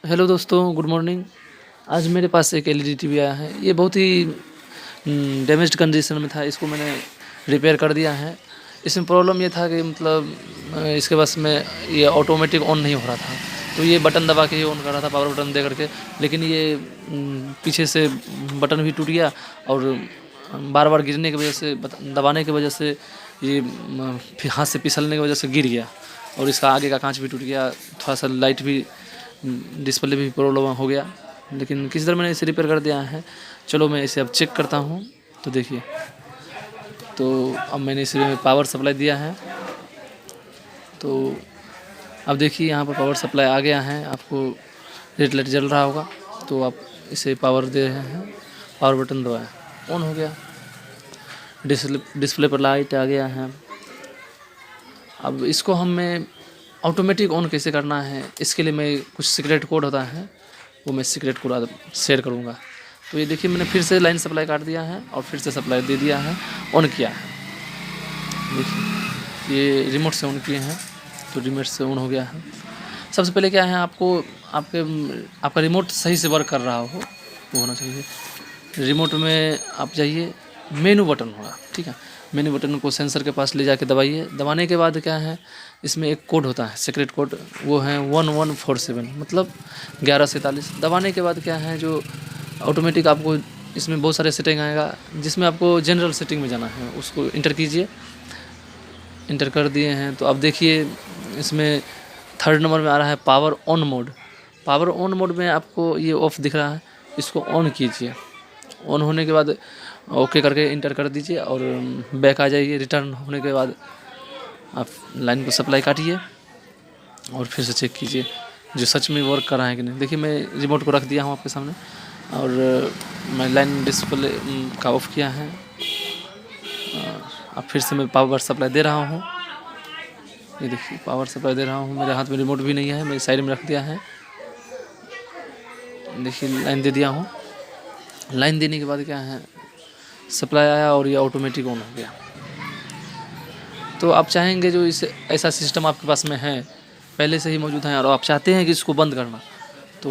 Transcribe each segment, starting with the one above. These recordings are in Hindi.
हेलो दोस्तों, गुड मॉर्निंग। आज मेरे पास एक एलईडी टीवी आया है। ये बहुत ही डैमेज्ड कंडीशन में था। इसको मैंने रिपेयर कर दिया है। इसमें प्रॉब्लम ये था कि मतलब इसके बस में ये ऑटोमेटिक ऑन नहीं हो रहा था। तो ये बटन दबा के ही ऑन कर रहा था, पावर बटन दे करके। लेकिन ये पीछे से बटन भी टूट गया और बार-बार गिरने की वजह से, दबाने की वजह से ये फिर हाथ से फिसलने की वजह से गिर गया और इसका आगे का काँच भी टूट गया। थोड़ा-सा लाइट भी, डिस्प्ले भी प्रॉब्लम हो गया। लेकिन किसी तरह मैंने इसे रिपेयर कर दिया है। चलो मैं इसे अब चेक करता हूँ। तो देखिए, तो अब मैंने इसे पावर सप्लाई दिया है। तो अब देखिए यहाँ पर पावर सप्लाई आ गया है। आपको रेड लाइट जल रहा होगा। तो आप इसे पावर दे रहे हैं, पावर बटन दबाएं, ऑन हो गया। डिस्प्ले पर लाइट आ गया है। अब इसको हमें ऑटोमेटिक ऑन कैसे करना है, इसके लिए मैं कुछ सीक्रेट कोड होता है, वो मैं सीक्रेट कोड शेयर करूँगा। तो ये देखिए, मैंने फिर से लाइन सप्लाई काट दिया है और फिर से सप्लाई दे दिया है, ऑन किया है। देखिए, ये रिमोट से ऑन किए हैं तो रिमोट से ऑन हो गया है। सबसे पहले क्या है, आपको आपका रिमोट सही से वर्क कर रहा हो वो होना चाहिए। रिमोट में आप जाइए, मेनू बटन होगा, ठीक है। मेनू बटन को सेंसर के पास ले जाके दबाइए। दबाने के बाद क्या है, इसमें एक कोड होता है, सीक्रेट कोड, वो है 1147, मतलब 1147। दबाने के बाद क्या है, जो ऑटोमेटिक आपको इसमें बहुत सारे सेटिंग आएगा, जिसमें आपको जनरल सेटिंग में जाना है, उसको इंटर कीजिए। इंटर कर दिए हैं तो अब देखिए, इसमें 3rd नंबर में आ रहा है power on mode. Power on mode में आपको ये ऑफ दिख रहा है, इसको ऑन कीजिए। ऑन होने के बाद ओके करके इंटर कर दीजिए और बैक आ जाइए। रिटर्न होने के बाद आप लाइन को सप्लाई काटिए और फिर से चेक कीजिए जो सच में वर्क कर रहा है कि नहीं। देखिए, मैं रिमोट को रख दिया हूँ आपके सामने और मैं लाइन डिस्प्ले का ऑफ किया है। अब फिर से मैं पावर सप्लाई दे रहा हूँ। ये देखिए, पावर सप्लाई दे रहा हूँ। मेरे हाथ में रिमोट भी नहीं है, मेरी साइड में रख दिया है। देखिए, लाइन दे दिया हूँ। लाइन देने के बाद क्या है, सप्लाई आया और ये ऑटोमेटिक ऑन हो गया। तो आप चाहेंगे जो इस ऐसा सिस्टम आपके पास में है, पहले से ही मौजूद है, और आप चाहते हैं कि इसको बंद करना, तो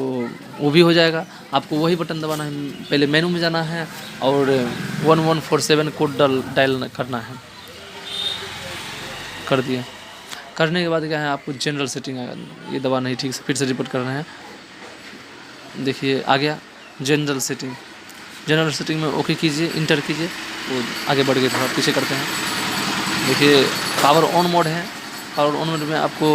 वो भी हो जाएगा। आपको वही बटन दबाना है, पहले मेनू में जाना है और 1147 कोड डायल करना है। कर दिया। करने के बाद क्या है, आपको जनरल सेटिंग आएगा, ये दबाना ही ठीक से, फिर से रिपोर्ट करना है। देखिए, आ गया जनरल सेटिंग। जनरल सेटिंग में ओके कीजिए, इंटर कीजिए, वो आगे बढ़ गए, थोड़ा पीछे करते हैं। देखिए, पावर ऑन मोड है। पावर ऑन मोड में आपको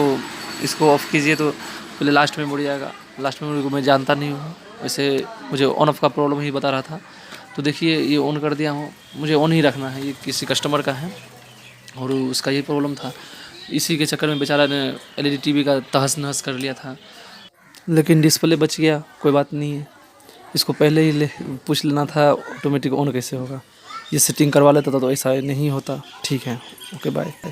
इसको ऑफ़ कीजिए तो पहले लास्ट में मुड़ जाएगा। लास्ट में को मैं जानता नहीं हूँ, वैसे मुझे ऑन ऑफ का प्रॉब्लम ही बता रहा था। तो देखिए, ये ऑन कर दिया हूँ, मुझे ऑन ही रखना है, ये किसी कस्टमर का है और उसका ये प्रॉब्लम था। इसी के चक्कर में बेचारा ने एलईडी टीवी का तहस नहस कर लिया था। लेकिन डिस्प्ले बच गया, कोई बात नहीं है। इसको पहले ही पूछ लेना था ऑटोमेटिक ऑन कैसे होगा। ये सेटिंग करवा लेता था तो ऐसा नहीं होता। ठीक है, ओके, बाय।